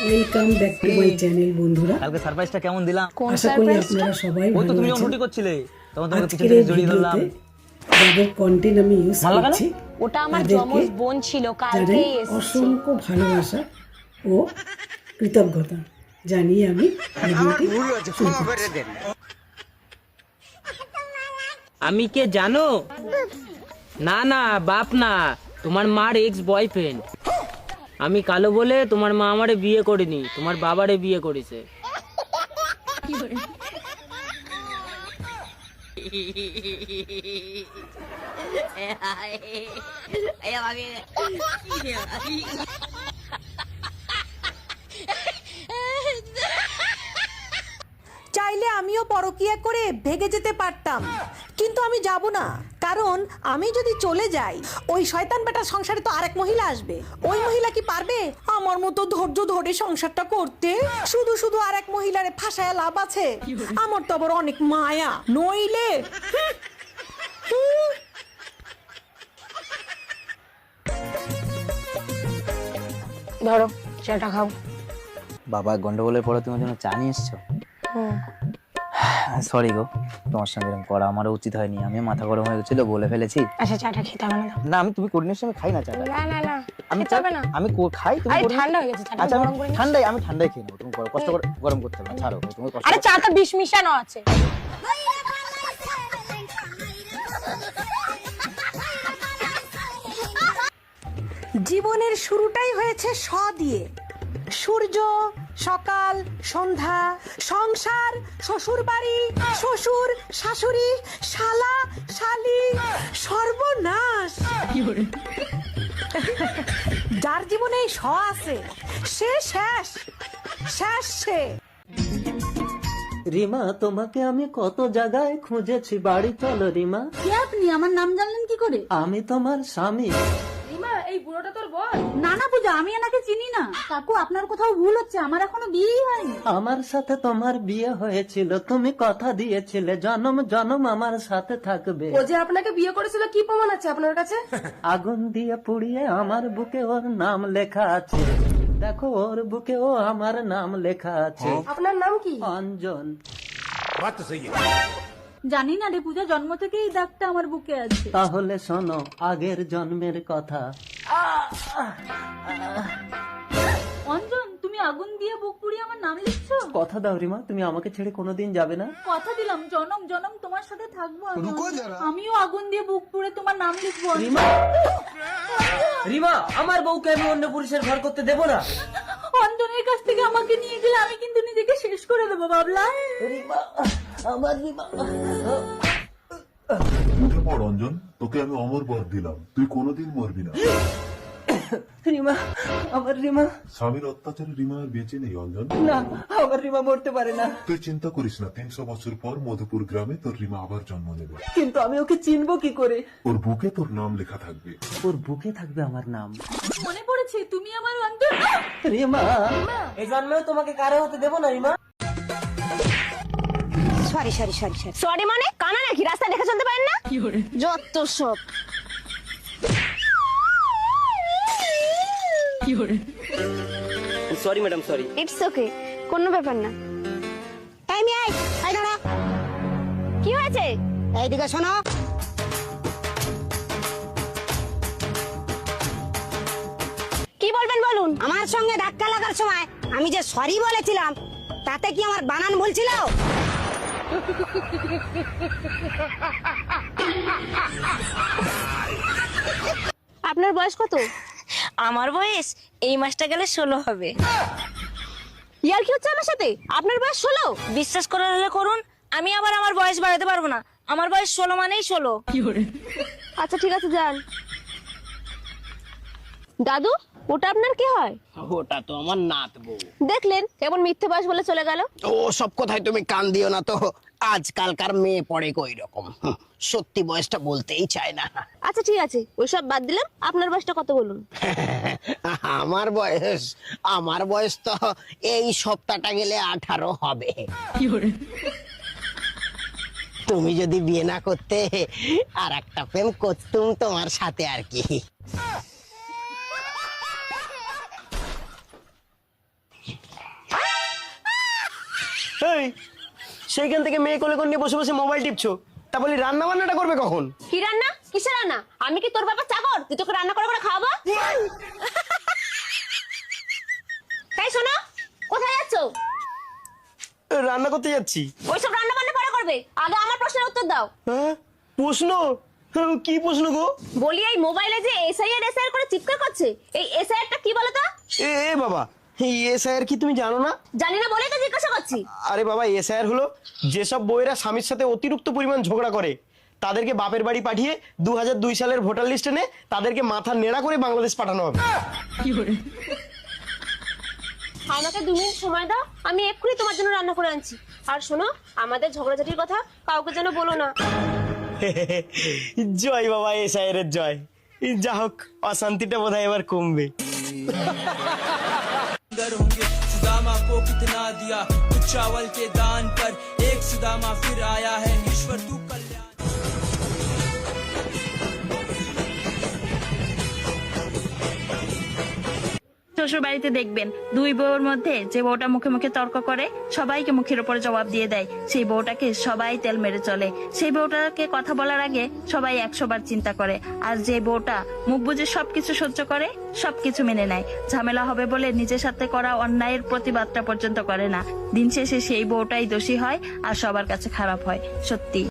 Welcome back to my channel বন্ধুরা। কালকে সারপ্রাইজটা কেমন দিলাম? আশা করি আপনারা সবাই ওই তো ভালো তুমি যখন আছেন। রুটি করছিলে তখন তোমাকে পিছন আজকের থেকে এই জড়িয়ে ধরলাম। ভিডিওতে যাদের কন্টেন্ট আমি ইউজ ভালো লাগালো? করছি ওটা আমার তাদেরকে যমজ বোন ছিল, জানাই কালকেই এসেছে। অসংখ্য ভালোবাসা ও কৃতজ্ঞতা জানিয়ে আমি ভিডিওটি শুরু করছি। আমি কে জানো? না না বাপ না, তোমার মার এক্স বয়ফ্রেন্ড। আমি কালো বলে তোমার মা আমারে বিয়ে করেনি, তোমার বাবারে বিয়ে করেছে। চাইলে আমিও পরকিয়া করে ভেগে যেতে পারতাম, কিন্তু আমি যাব না। কারণ আমি যদি চলে যাই, ওই শয়তান বেটার সংসারে তো আরেক মহিলা আসবে। ওই মহিলা কি পারবে আমার মতো ধৈর্য ধরে সংসারটা করতে? শুধু শুধু আরেক মহিলারে ফাঁসায় লাভ আছে? আমার তো আবার অনেক মায়া, নইলে ধরো চাটা খাও। বাবা গন্ডগোলের পরে তুমি জন্য চা নিয়ে এসছো? সরি গো, তোমার সঙ্গে এরকম করা আমার উচিত হয়নি। আমি মাথা গরম হয়ে গেছিল, বলে ফেলেছি। আচ্ছা চাটা খেতে হবে না? না আমি তুমি করে নিয়ে এসো, আমি খাই না চাটা। না না না, আমি খেতে হবে না। আমি খাই, তুমি আরে করে নিয়ে- ঠান্ডা হয়ে গেছে, চাটা আচ্ছা গরম করে নিয়ে- আমি ঠান্ডাই খেয়ে নেবো। তুমি কষ্ট করে গরম করতে হবে না, ছাড়ো তুমি কষ্ট আরে চাটা বিষ মিশানো আছে। জীবনের শুরুটাই হয়েছে স দিয়ে। সূর্য, সকাল, সন্ধ্যা, সংসার, শ্বশুর বাড়ি, শ্বশুর, শাশুড়ি, শালা, শালি, সর্বনাশ। যার জীবনে এই স আছে সে শেষ, শেষ সে। রিমা, তোমাকে আমি কত জায়গায় খুঁজেছি, বাড়ি চলো রিমা। কে আপনি? আমার নাম জানলেন কি করে? আমি তোমার স্বামী। না না পূজা, আমি এনাকে চিনি না। কাকু আপনার কোথাও ভুল হচ্ছে, আমার এখনো বিয়েই হয়নি। আমার সাথে তোমার বিয়ে হয়েছিল, তুমি কথা দিয়েছিলে জনম জনম আমার সাথে থাকবে। ও যে আপনাকে বিয়ে করেছিল, কি প্রমাণ আছে আপনার কাছে? আগুন দিয়ে পুড়িয়ে আমার বুকে ওর নাম লেখা আছে। দেখো ওর বুকে ও আমার নাম লেখা আছে। আপনার নাম কি? অঞ্জন। জানি না রে পূজা, জন্ম থেকেই এই দাগটা আমার বুকে আছে। তাহলে শোনো আগের জন্মের কথা। অঞ্জন, তুমি আগুন দিয়ে বুক পুড়িয়ে আমার নাম লিখছো? কথা দাও রিমা, তুমি আমাকে ছেড়ে কোনোদিন যাবে না। কথা দিলাম জনম জনম তোমার সাথে থাকবো আমি। আমিও আগুন দিয়ে বুক পুড়ে তোমার নাম লিখবো। রিমা, রিমা, আমার বউকে আমি অন্য পুরুষের ঘর করতে দেবো না। অঞ্জনের কাছ থেকে আমাকে নিয়ে গেলে আমি কিন্তু নিজেকে শেষ করে দেবো বাবলা। রিমা, আমার রিমা। উঠে পড় অঞ্জন, তোকে আমি অমর বর দিলাম, তুই কোনোদিন মরবি না। রিমা, আমার রিমা। স্বামীর অত্যাচারে রিমা আর বেঁচে নেই অঞ্জন। না, আমার রিমা মরতে পারে না। তুই চিন্তা করিস না, 300 বছর পর মধুপুর গ্রামে তোর রিমা আবার জন্ম নেবে। কিন্তু আমি ওকে চিনবো কি করে? ওর বুকে তোর নাম লেখা থাকবে। ওর বুকে থাকবে আমার নাম। মনে পড়েছে, তুমি আমার অঞ্জন। রিমা, এই জন্মেও তোমাকে কারো হতে দেবো না Rima. Sorry sorry sorry sorry sorry মানে কানা নাকি? রাস্তায় দেখে চলতে পারেন না? যত সব। Sorry madam, sorry. It's okay, কোনো ব্যাপার না। এই মেয়ে, এই দাঁড়া। কি হয়েছে? এইদিকে শোনো। কি বলবেন বলুন। আমার সঙ্গে ধাক্কা লাগার সময় আমি যে সরি বলেছিলাম, তাতে কি আমার বানান ভুল ছিল? আপনার বয়স কত? আমার বয়স এই মাসটা গেলে 16 হবে। ইয়ার কি হচ্ছে আমার সাথে? আপনার বয়স 16? বিশ্বাস করার হলে করুন, আমি আবার আমার বয়স বাড়াতে পারবো না। আমার বয়স 16 মানেই 16। আচ্ছা ঠিক আছে, যান। দাদু, ওটা আপনার কি হয়? ওটা তো আমার নাত বউ। দেখলেন কেমন মিথ্যে বয়স বলে চলে গেল। ও সব কথায় তুমি কান দিও না তো, আজকালকার মেয়ে পড়ে কই রকম, সত্যি বয়সটা বলতেই চায় না। আচ্ছা ঠিক আছে, ওইসব বাদ দিলাম। আপনার বয়সটা কত বলুন? আমার বয়স তো এই সপ্তাহটা গেলে 18 হবে। তুমি যদি বিয়ে না করতে আর একটা প্রেম করতুম তোমার সাথে আর কি। সেইখান থেকে মেয়ে কোলে করে নিয়ে বসে বসে মোবাইল টিপছো, তা বলি রান্না বান্নাটা করবে কখন? কি রান্না? কিসের রান্না? আমি কি তোর বাবা চাকর তুই তোকে রান্না করে করে খাওয়াবো? তাই শোনো, কোথায় যাচ্ছো? রান্না করতে যাচ্ছি। ওইসব রান্না বান্না পরে করবে, আগে আমার প্রশ্নের উত্তর দাও। হ্যাঁ, প্রশ্ন? কি প্রশ্ন গো? বলি এই মোবাইলে যে এসআইআর করে চিৎকার করছে, এই এসআইআরটা কি বলো তো? এ বাবা, এই এসআইআর কি তুমি জানো না? জানি না বলেই তো জিজ্ঞাসা করছি। আরে বাবা, এসআইআর হলো যেসব বউয়েরা স্বামীর সাথে অতিরিক্ত পরিমাণ ঝগড়া করে তাদেরকে বাপের বাড়ি পাঠিয়ে 2002 সালের ভোটার লিস্টে এনে তাদেরকে মাথা নেড়া করে বাংলাদেশ পাঠানো হবে। আমাকে 2 মিনিট সময় দাও, আমি এক্ষুনি তোমার জন্য রান্না করে আনছি। আর শোনো, আমাদের ঝগড়াঝাটির কথা কাউকে যেন বলো না। জয় বাবা এসআইআর এর জয়। যা হোক, অশান্তিটা বোধহয় এবার কমবে। सुदामा को कितना दिया कुछ चावल के दान पर, एक सुदामा फिर आया है, ईश्वर तू कल्याण। শ্বশুর বাড়িতে দেখবেন 2 বউর মধ্যে যে বউটা মুখে মুখে তর্ক করে, সবাইকে মুখের উপরে জবাব দিয়ে দেয়, সেই বউটাকে সবাই তেল মেরে চলে। সেই বউটাকে কথা বলার আগে সবাই 100 বার চিন্তা করে। আর যে বউটা মুখ বুজে সবকিছু সহ্য করে, সবকিছু মেনে নেয়, ঝামেলা হবে বলে নিজের সাথে করা অন্যায়ের প্রতিবাদটা পর্যন্ত করে না, দিন শেষে সেই বউটাই দোষী হয় আর সবার কাছে খারাপ হয়। সত্যি।